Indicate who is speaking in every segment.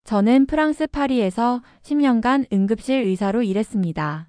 Speaker 1: 저는 프랑스 파리에서 10년간 응급실 의사로 일했습니다.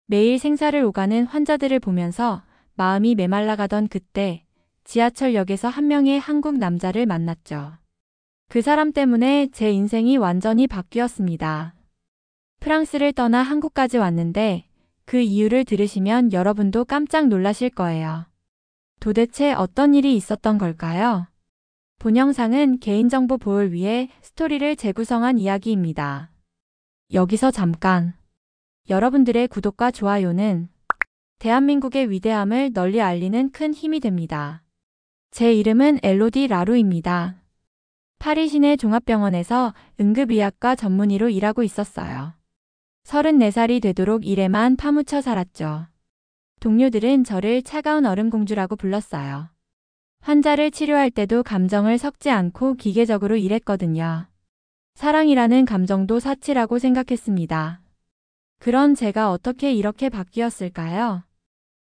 Speaker 1: 매일 생사를 오가는 환자들을 보면서 마음이 메말라가던 그때 지하철역에서 한 명의 한국 남자를 만났죠. 그 사람 때문에 제 인생이 완전히 바뀌었습니다. 프랑스를 떠나 한국까지 왔는데 그 이유를 들으시면 여러분도 깜짝 놀라실 거예요. 도대체 어떤 일이 있었던 걸까요? 본 영상은 개인정보 보호를 위해 스토리를 재구성한 이야기입니다. 여기서 잠깐! 여러분들의 구독과 좋아요는 대한민국의 위대함을 널리 알리는 큰 힘이 됩니다. 제 이름은 엘로디 라루입니다. 파리 시내 종합병원에서 응급의학과 전문의로 일하고 있었어요. 34살이 되도록 일에만 파묻혀 살았죠. 동료들은 저를 차가운 얼음공주라고 불렀어요. 환자를 치료할 때도 감정을 섞지 않고 기계적으로 일했거든요. 사랑이라는 감정도 사치라고 생각했습니다. 그런 제가 어떻게 이렇게 바뀌었을까요?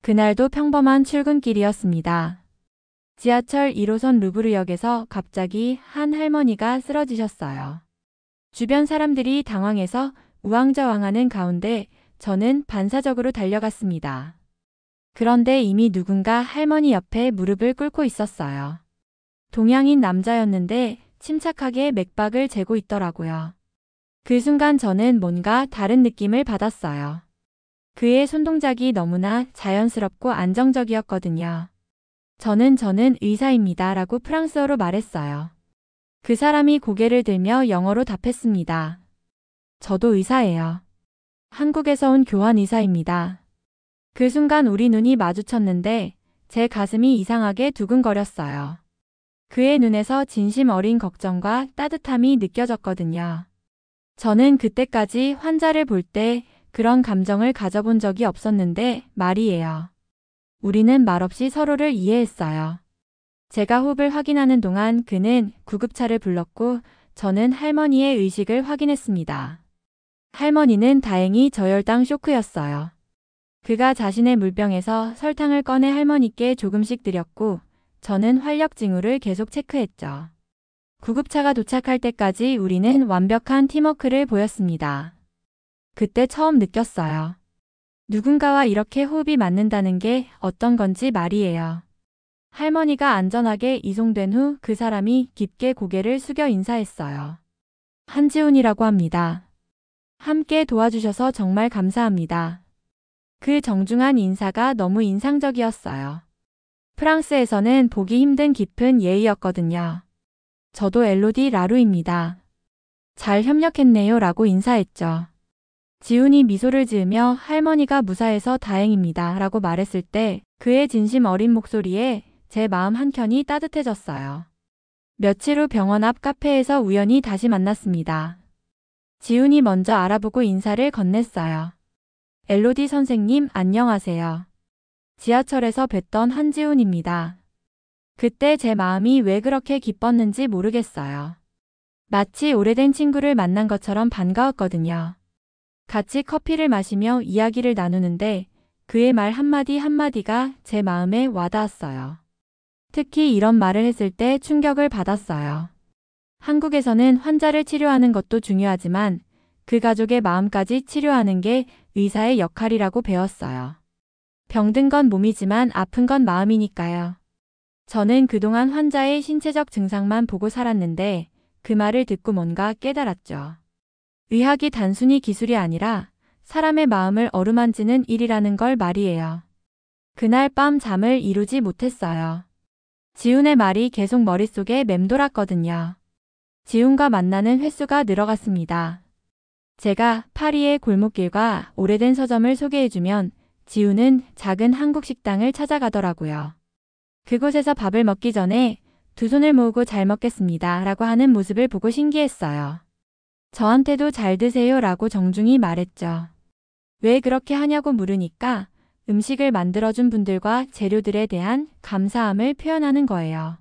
Speaker 1: 그날도 평범한 출근길이었습니다. 지하철 1호선 루브르역에서 갑자기 한 할머니가 쓰러지셨어요. 주변 사람들이 당황해서 우왕좌왕하는 가운데 저는 반사적으로 달려갔습니다. 그런데 이미 누군가 할머니 옆에 무릎을 꿇고 있었어요. 동양인 남자였는데 침착하게 맥박을 재고 있더라고요. 그 순간 저는 뭔가 다른 느낌을 받았어요. 그의 손동작이 너무나 자연스럽고 안정적이었거든요. 저는 의사입니다 라고 프랑스어로 말했어요. 그 사람이 고개를 들며 영어로 답했습니다. 저도 의사예요. 한국에서 온 교환 의사입니다. 그 순간 우리 눈이 마주쳤는데 제 가슴이 이상하게 두근거렸어요. 그의 눈에서 진심 어린 걱정과 따뜻함이 느껴졌거든요. 저는 그때까지 환자를 볼 때 그런 감정을 가져본 적이 없었는데 말이에요. 우리는 말없이 서로를 이해했어요. 제가 호흡을 확인하는 동안 그는 구급차를 불렀고 저는 할머니의 의식을 확인했습니다. 할머니는 다행히 저혈당 쇼크였어요. 그가 자신의 물병에서 설탕을 꺼내 할머니께 조금씩 드렸고 저는 활력 징후를 계속 체크했죠. 구급차가 도착할 때까지 우리는 완벽한 팀워크를 보였습니다. 그때 처음 느꼈어요. 누군가와 이렇게 호흡이 맞는다는 게 어떤 건지 말이에요. 할머니가 안전하게 이송된 후 그 사람이 깊게 고개를 숙여 인사했어요. 한지훈이라고 합니다. 함께 도와주셔서 정말 감사합니다. 그 정중한 인사가 너무 인상적이었어요. 프랑스에서는 보기 힘든 깊은 예의였거든요. 저도 엘로디 라루입니다. 잘 협력했네요 라고 인사했죠. 지훈이 미소를 지으며 할머니가 무사해서 다행입니다 라고 말했을 때 그의 진심 어린 목소리에 제 마음 한켠이 따뜻해졌어요. 며칠 후 병원 앞 카페에서 우연히 다시 만났습니다. 지훈이 먼저 알아보고 인사를 건넸어요. 엘로디 선생님 안녕하세요. 지하철에서 뵀던 한지훈입니다. 그때 제 마음이 왜 그렇게 기뻤는지 모르겠어요. 마치 오래된 친구를 만난 것처럼 반가웠거든요. 같이 커피를 마시며 이야기를 나누는데 그의 말 한마디 한마디가 제 마음에 와닿았어요. 특히 이런 말을 했을 때 충격을 받았어요. 한국에서는 환자를 치료하는 것도 중요하지만 그 가족의 마음까지 치료하는 게 의사의 역할이라고 배웠어요. 병든 건 몸이지만 아픈 건 마음이니까요. 저는 그동안 환자의 신체적 증상만 보고 살았는데 그 말을 듣고 뭔가 깨달았죠. 의학이 단순히 기술이 아니라 사람의 마음을 어루만지는 일이라는 걸 말이에요. 그날 밤 잠을 이루지 못했어요. 지훈의 말이 계속 머릿속에 맴돌았거든요. 지훈과 만나는 횟수가 늘어갔습니다. 제가 파리의 골목길과 오래된 서점을 소개해주면 지훈은 작은 한국 식당을 찾아가더라고요. 그곳에서 밥을 먹기 전에 두 손을 모으고 잘 먹겠습니다 라고 하는 모습을 보고 신기했어요. 저한테도 잘 드세요 라고 정중히 말했죠. 왜 그렇게 하냐고 물으니까 음식을 만들어준 분들과 재료들에 대한 감사함을 표현하는 거예요.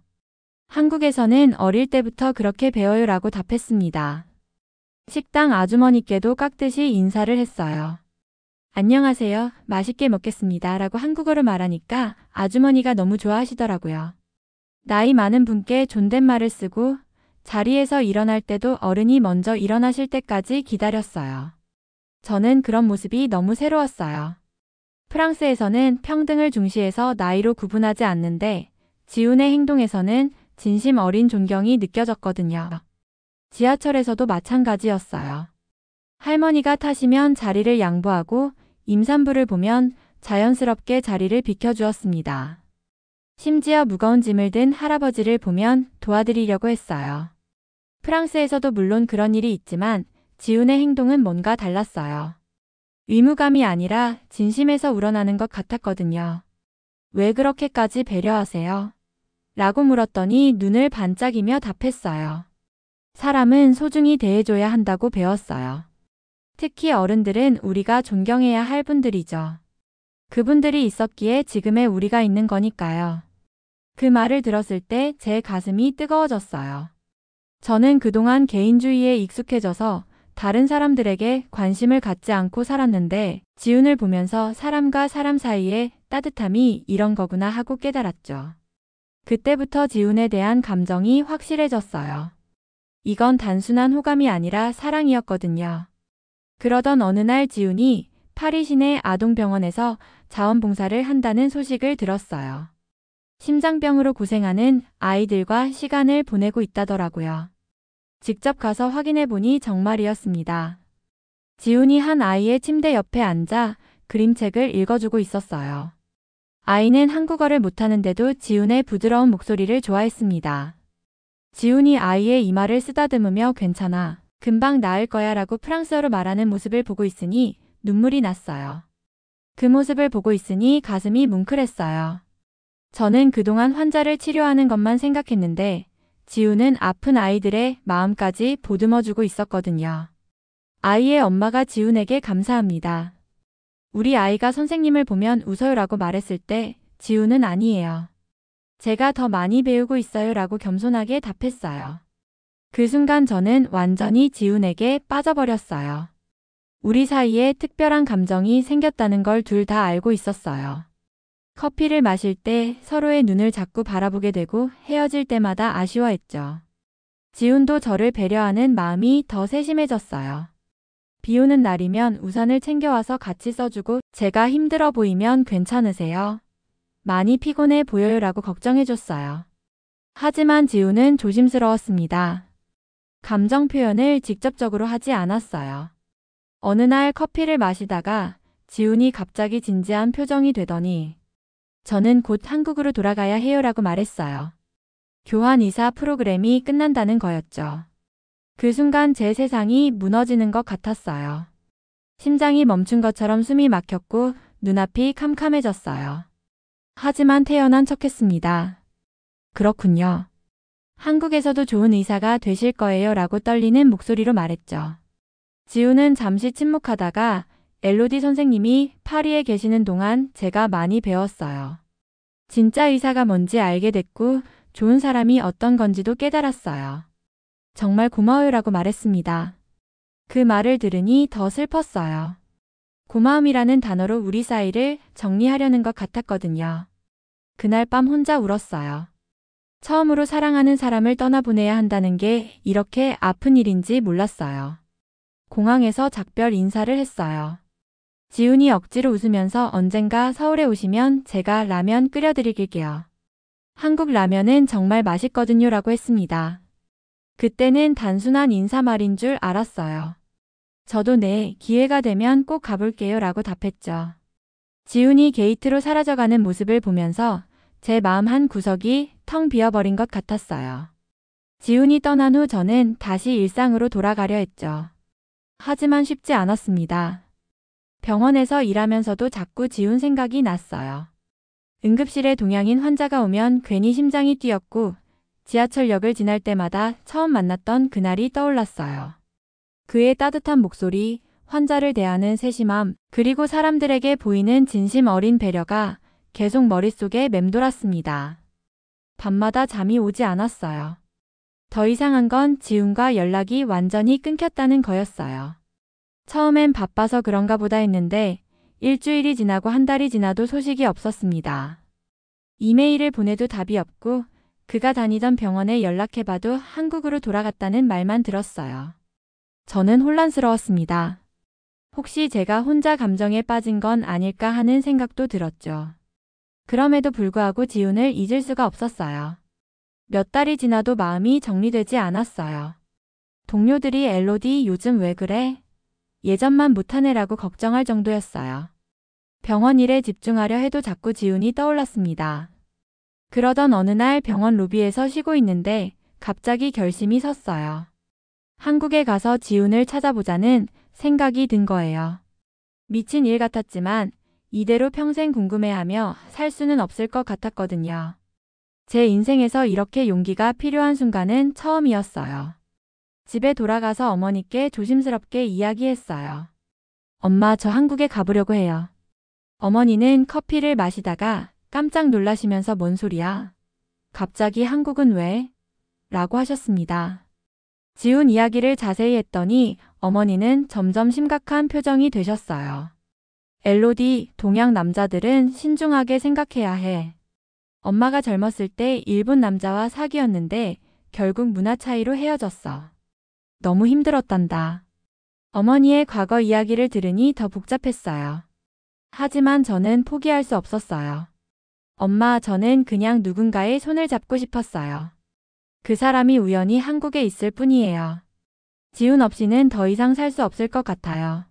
Speaker 1: 한국에서는 어릴 때부터 그렇게 배워요 라고 답했습니다. 식당 아주머니께도 깍듯이 인사를 했어요. 안녕하세요. 맛있게 먹겠습니다 라고 한국어로 말하니까 아주머니가 너무 좋아하시더라고요. 나이 많은 분께 존댓말을 쓰고 자리에서 일어날 때도 어른이 먼저 일어나실 때까지 기다렸어요. 저는 그런 모습이 너무 새로웠어요. 프랑스에서는 평등을 중시해서 나이로 구분하지 않는데 지훈의 행동에서는 진심 어린 존경이 느껴졌거든요. 지하철에서도 마찬가지였어요. 할머니가 타시면 자리를 양보하고 임산부를 보면 자연스럽게 자리를 비켜주었습니다. 심지어 무거운 짐을 든 할아버지를 보면 도와드리려고 했어요. 프랑스에서도 물론 그런 일이 있지만 지훈의 행동은 뭔가 달랐어요. 의무감이 아니라 진심에서 우러나는 것 같았거든요. 왜 그렇게까지 배려하세요? 라고 물었더니 눈을 반짝이며 답했어요. 사람은 소중히 대해줘야 한다고 배웠어요. 특히 어른들은 우리가 존경해야 할 분들이죠. 그분들이 있었기에 지금의 우리가 있는 거니까요. 그 말을 들었을 때 제 가슴이 뜨거워졌어요. 저는 그동안 개인주의에 익숙해져서 다른 사람들에게 관심을 갖지 않고 살았는데 지훈을 보면서 사람과 사람 사이의 따뜻함이 이런 거구나 하고 깨달았죠. 그때부터 지훈에 대한 감정이 확실해졌어요. 이건 단순한 호감이 아니라 사랑이었거든요. 그러던 어느 날 지훈이 파리 시내 아동병원에서 자원봉사를 한다는 소식을 들었어요. 심장병으로 고생하는 아이들과 시간을 보내고 있다더라고요. 직접 가서 확인해 보니 정말이었습니다. 지훈이 한 아이의 침대 옆에 앉아 그림책을 읽어주고 있었어요. 아이는 한국어를 못하는데도 지훈의 부드러운 목소리를 좋아했습니다. 지훈이 아이의 이마를 쓰다듬으며 괜찮아, 금방 나을 거야 라고 프랑스어로 말하는 모습을 보고 있으니 눈물이 났어요. 그 모습을 보고 있으니 가슴이 뭉클했어요. 저는 그동안 환자를 치료하는 것만 생각했는데 지훈은 아픈 아이들의 마음까지 보듬어주고 있었거든요. 아이의 엄마가 지훈에게 감사합니다. 우리 아이가 선생님을 보면 웃어요라고 말했을 때 지훈은 아니에요. 제가 더 많이 배우고 있어요 라고 겸손하게 답했어요. 그 순간 저는 완전히 지훈에게 빠져버렸어요. 우리 사이에 특별한 감정이 생겼다는 걸 둘 다 알고 있었어요. 커피를 마실 때 서로의 눈을 자꾸 바라보게 되고 헤어질 때마다 아쉬워했죠. 지훈도 저를 배려하는 마음이 더 세심해졌어요. 비 오는 날이면 우산을 챙겨와서 같이 써주고 제가 힘들어 보이면 괜찮으세요? 많이 피곤해 보여요 라고 걱정해줬어요. 하지만 지훈은 조심스러웠습니다. 감정 표현을 직접적으로 하지 않았어요. 어느 날 커피를 마시다가 지훈이 갑자기 진지한 표정이 되더니 저는 곧 한국으로 돌아가야 해요 라고 말했어요. 교환 이사 프로그램이 끝난다는 거였죠. 그 순간 제 세상이 무너지는 것 같았어요. 심장이 멈춘 것처럼 숨이 막혔고 눈앞이 캄캄해졌어요. 하지만 태연한 척했습니다. 그렇군요. 한국에서도 좋은 의사가 되실 거예요 라고 떨리는 목소리로 말했죠. 지훈은 잠시 침묵하다가 엘로디 선생님이 파리에 계시는 동안 제가 많이 배웠어요. 진짜 의사가 뭔지 알게 됐고 좋은 사람이 어떤 건지도 깨달았어요. 정말 고마워요 라고 말했습니다. 그 말을 들으니 더 슬펐어요. 고마움이라는 단어로 우리 사이를 정리하려는 것 같았거든요. 그날 밤 혼자 울었어요. 처음으로 사랑하는 사람을 떠나보내야 한다는 게 이렇게 아픈 일인지 몰랐어요. 공항에서 작별 인사를 했어요. 지훈이 억지로 웃으면서 언젠가 서울에 오시면 제가 라면 끓여드릴게요. 한국 라면은 정말 맛있거든요 라고 했습니다. 그때는 단순한 인사말인 줄 알았어요. 저도 네, 기회가 되면 꼭 가볼게요 라고 답했죠. 지훈이 게이트로 사라져가는 모습을 보면서 제 마음 한 구석이 텅 비어버린 것 같았어요. 지훈이 떠난 후 저는 다시 일상으로 돌아가려 했죠. 하지만 쉽지 않았습니다. 병원에서 일하면서도 자꾸 지훈 생각이 났어요. 응급실에 동양인 환자가 오면 괜히 심장이 뛰었고 지하철역을 지날 때마다 처음 만났던 그날이 떠올랐어요. 그의 따뜻한 목소리, 환자를 대하는 세심함, 그리고 사람들에게 보이는 진심 어린 배려가 계속 머릿속에 맴돌았습니다. 밤마다 잠이 오지 않았어요. 더 이상한 건 지훈과 연락이 완전히 끊겼다는 거였어요. 처음엔 바빠서 그런가 보다 했는데 일주일이 지나고 한 달이 지나도 소식이 없었습니다. 이메일을 보내도 답이 없고 그가 다니던 병원에 연락해봐도 한국으로 돌아갔다는 말만 들었어요. 저는 혼란스러웠습니다. 혹시 제가 혼자 감정에 빠진 건 아닐까 하는 생각도 들었죠. 그럼에도 불구하고 지훈을 잊을 수가 없었어요. 몇 달이 지나도 마음이 정리되지 않았어요. 동료들이 엘로디 요즘 왜 그래? 예전만 못하네라고 걱정할 정도였어요. 병원 일에 집중하려 해도 자꾸 지훈이 떠올랐습니다. 그러던 어느 날 병원 로비에서 쉬고 있는데 갑자기 결심이 섰어요. 한국에 가서 지훈을 찾아보자는 생각이 든 거예요. 미친 일 같았지만 이대로 평생 궁금해하며 살 수는 없을 것 같았거든요. 제 인생에서 이렇게 용기가 필요한 순간은 처음이었어요. 집에 돌아가서 어머니께 조심스럽게 이야기했어요. 엄마, 저 한국에 가보려고 해요. 어머니는 커피를 마시다가 깜짝 놀라시면서 뭔 소리야? 갑자기 한국은 왜? 라고 하셨습니다. 지훈 이야기를 자세히 했더니 어머니는 점점 심각한 표정이 되셨어요. 엘로디, 동양 남자들은 신중하게 생각해야 해. 엄마가 젊었을 때 일본 남자와 사귀었는데 결국 문화 차이로 헤어졌어. 너무 힘들었단다. 어머니의 과거 이야기를 들으니 더 복잡했어요. 하지만 저는 포기할 수 없었어요. 엄마, 저는 그냥 누군가의 손을 잡고 싶었어요. 그 사람이 우연히 한국에 있을 뿐이에요. 지훈 없이는 더 이상 살 수 없을 것 같아요.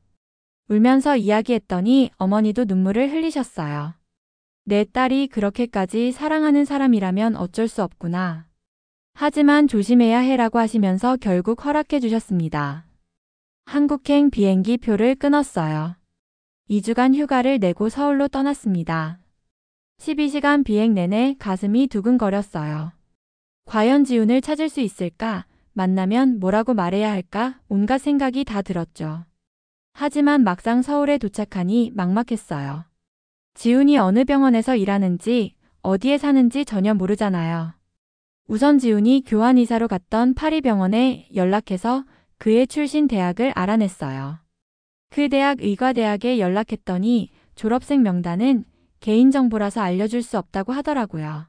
Speaker 1: 울면서 이야기했더니 어머니도 눈물을 흘리셨어요. 내 딸이 그렇게까지 사랑하는 사람이라면 어쩔 수 없구나. 하지만 조심해야 해라고 하시면서 결국 허락해 주셨습니다. 한국행 비행기 표를 끊었어요. 2주간 휴가를 내고 서울로 떠났습니다. 12시간 비행 내내 가슴이 두근거렸어요. 과연 지훈을 찾을 수 있을까? 만나면 뭐라고 말해야 할까? 온갖 생각이 다 들었죠. 하지만 막상 서울에 도착하니 막막했어요. 지훈이 어느 병원에서 일하는지, 어디에 사는지 전혀 모르잖아요. 우선 지훈이 교환이사로 갔던 파리병원에 연락해서 그의 출신 대학을 알아냈어요. 그 대학 의과대학에 연락했더니 졸업생 명단은 개인정보라서 알려줄 수 없다고 하더라고요.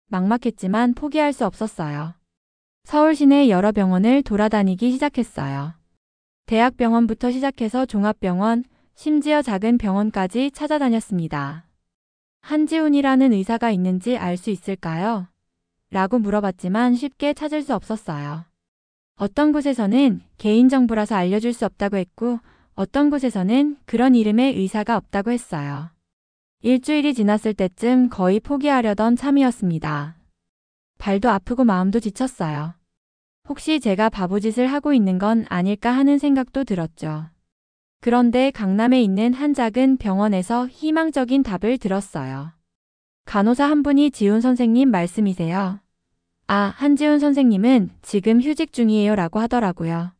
Speaker 1: 막막했지만 포기할 수 없었어요. 서울 시내 여러 병원을 돌아다니기 시작했어요. 대학병원부터 시작해서 종합병원, 심지어 작은 병원까지 찾아다녔습니다. 한지훈이라는 의사가 있는지 알 수 있을까요? 라고 물어봤지만 쉽게 찾을 수 없었어요. 어떤 곳에서는 개인정보라서 알려줄 수 없다고 했고 어떤 곳에서는 그런 이름의 의사가 없다고 했어요. 일주일이 지났을 때쯤 거의 포기하려던 참이었습니다. 발도 아프고 마음도 지쳤어요. 혹시 제가 바보짓을 하고 있는 건 아닐까 하는 생각도 들었죠. 그런데 강남에 있는 한 작은 병원에서 희망적인 답을 들었어요. 간호사 한 분이 지훈 선생님 말씀이세요? 아, 한지훈 선생님은 지금 휴직 중이에요 라고 하더라고요.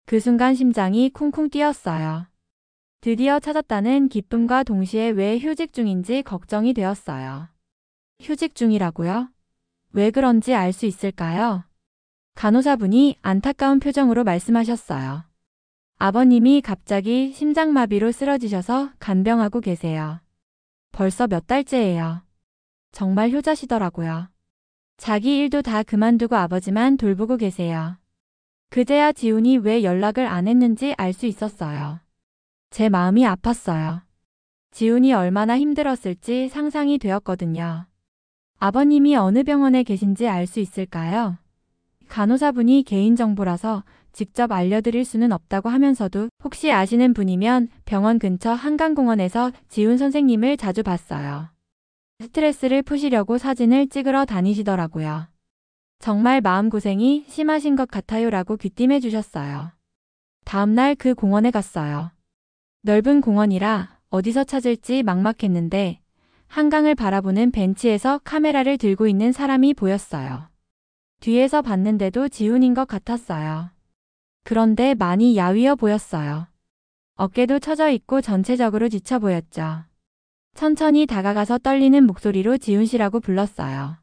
Speaker 1: 그 순간 심장이 쿵쿵 뛰었어요. 드디어 찾았다는 기쁨과 동시에 왜 휴직 중인지 걱정이 되었어요. 휴직 중이라고요? 왜 그런지 알 수 있을까요? 간호사분이 안타까운 표정으로 말씀하셨어요. 아버님이 갑자기 심장마비로 쓰러지셔서 간병하고 계세요. 벌써 몇 달째예요. 정말 효자시더라고요. 자기 일도 다 그만두고 아버지만 돌보고 계세요. 그제야 지훈이 왜 연락을 안 했는지 알 수 있었어요. 제 마음이 아팠어요. 지훈이 얼마나 힘들었을지 상상이 되었거든요. 아버님이 어느 병원에 계신지 알 수 있을까요? 간호사분이 개인정보라서 직접 알려드릴 수는 없다고 하면서도 혹시 아시는 분이면 병원 근처 한강공원에서 지훈 선생님을 자주 봤어요. 스트레스를 푸시려고 사진을 찍으러 다니시더라고요. 정말 마음고생이 심하신 것 같아요 라고 귀띔해 주셨어요. 다음날 그 공원에 갔어요. 넓은 공원이라 어디서 찾을지 막막했는데 한강을 바라보는 벤치에서 카메라를 들고 있는 사람이 보였어요. 뒤에서 봤는데도 지훈인 것 같았어요. 그런데 많이 야위어 보였어요. 어깨도 처져 있고 전체적으로 지쳐 보였죠. 천천히 다가가서 떨리는 목소리로 지훈 씨라고 불렀어요.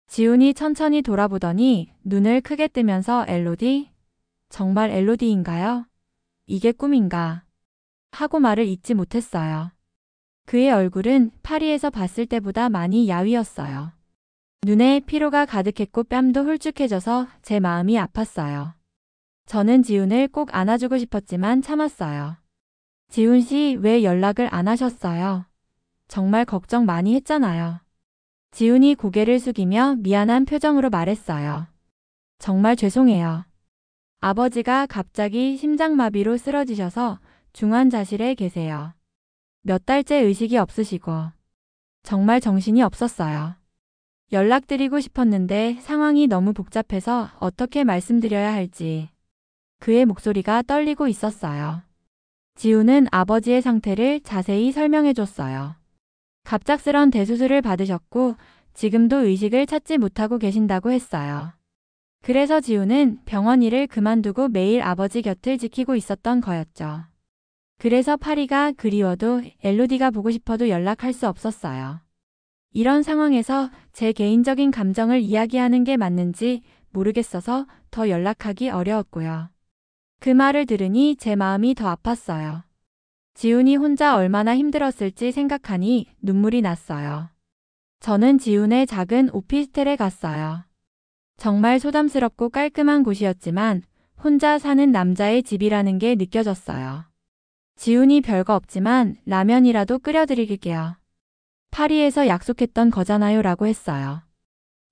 Speaker 1: 지훈이 천천히 돌아보더니 눈을 크게 뜨면서 엘로디? 정말 엘로디인가요? 이게 꿈인가? 하고 말을 잇지 못했어요. 그의 얼굴은 파리에서 봤을 때보다 많이 야위었어요. 눈에 피로가 가득했고 뺨도 홀쭉해져서 제 마음이 아팠어요. 저는 지훈을 꼭 안아주고 싶었지만 참았어요. 지훈 씨, 왜 연락을 안 하셨어요? 정말 걱정 많이 했잖아요. 지훈이 고개를 숙이며 미안한 표정으로 말했어요. 정말 죄송해요. 아버지가 갑자기 심장마비로 쓰러지셔서 중환자실에 계세요. 몇 달째 의식이 없으시고 정말 정신이 없었어요. 연락드리고 싶었는데 상황이 너무 복잡해서 어떻게 말씀드려야 할지. 그의 목소리가 떨리고 있었어요. 지훈은 아버지의 상태를 자세히 설명해줬어요. 갑작스런 대수술을 받으셨고 지금도 의식을 찾지 못하고 계신다고 했어요. 그래서 지훈은 병원 일을 그만두고 매일 아버지 곁을 지키고 있었던 거였죠. 그래서 파리가 그리워도 엘로디가 보고 싶어도 연락할 수 없었어요. 이런 상황에서 제 개인적인 감정을 이야기하는 게 맞는지 모르겠어서 더 연락하기 어려웠고요. 그 말을 들으니 제 마음이 더 아팠어요. 지훈이 혼자 얼마나 힘들었을지 생각하니 눈물이 났어요. 저는 지훈의 작은 오피스텔에 갔어요. 정말 소담스럽고 깔끔한 곳이었지만 혼자 사는 남자의 집이라는 게 느껴졌어요. 지훈이 별거 없지만 라면이라도 끓여드릴게요. 파리에서 약속했던 거잖아요 라고 했어요.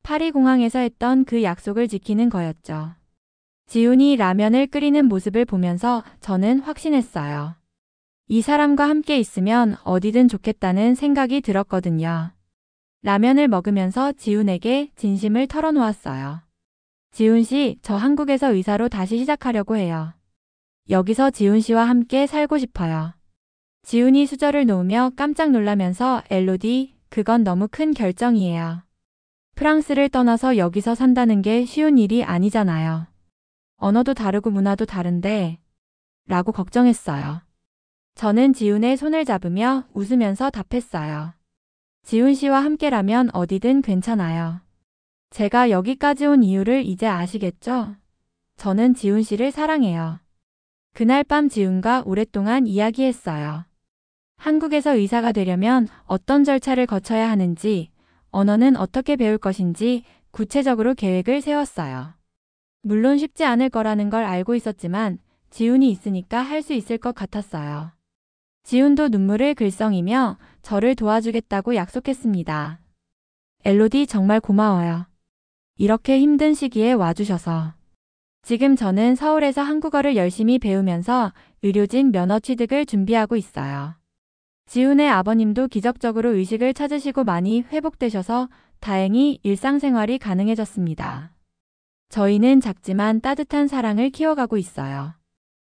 Speaker 1: 파리 공항에서 했던 그 약속을 지키는 거였죠. 지훈이 라면을 끓이는 모습을 보면서 저는 확신했어요. 이 사람과 함께 있으면 어디든 좋겠다는 생각이 들었거든요. 라면을 먹으면서 지훈에게 진심을 털어놓았어요. 지훈 씨, 저 한국에서 의사로 다시 시작하려고 해요. 여기서 지훈 씨와 함께 살고 싶어요. 지훈이 수저를 놓으며 깜짝 놀라면서 엘로디, 그건 너무 큰 결정이에요. 프랑스를 떠나서 여기서 산다는 게 쉬운 일이 아니잖아요. 언어도 다르고 문화도 다른데 라고 걱정했어요. 저는 지훈의 손을 잡으며 웃으면서 답했어요. 지훈 씨와 함께라면 어디든 괜찮아요. 제가 여기까지 온 이유를 이제 아시겠죠? 저는 지훈 씨를 사랑해요. 그날 밤 지훈과 오랫동안 이야기했어요. 한국에서 의사가 되려면 어떤 절차를 거쳐야 하는지, 언어는 어떻게 배울 것인지 구체적으로 계획을 세웠어요. 물론 쉽지 않을 거라는 걸 알고 있었지만 지훈이 있으니까 할 수 있을 것 같았어요. 지훈도 눈물을 글썽이며 저를 도와주겠다고 약속했습니다. 엘로디 정말 고마워요. 이렇게 힘든 시기에 와주셔서. 지금 저는 서울에서 한국어를 열심히 배우면서 의료진 면허 취득을 준비하고 있어요. 지훈의 아버님도 기적적으로 의식을 찾으시고 많이 회복되셔서 다행히 일상생활이 가능해졌습니다. 저희는 작지만 따뜻한 사랑을 키워가고 있어요.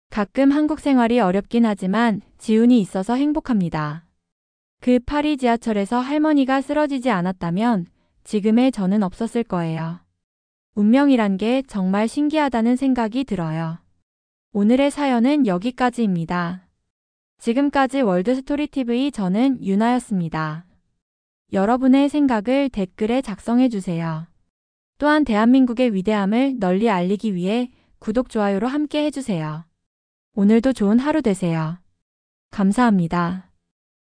Speaker 1: 가끔 한국 생활이 어렵긴 하지만 지훈이 있어서 행복합니다. 그 파리 지하철에서 할머니가 쓰러지지 않았다면 지금의 저는 없었을 거예요. 운명이란 게 정말 신기하다는 생각이 들어요. 오늘의 사연은 여기까지입니다. 지금까지 월드스토리TV 저는 유나였습니다. 여러분의 생각을 댓글에 작성해주세요. 또한 대한민국의 위대함을 널리 알리기 위해 구독, 좋아요로 함께 해주세요. 오늘도 좋은 하루 되세요. 감사합니다.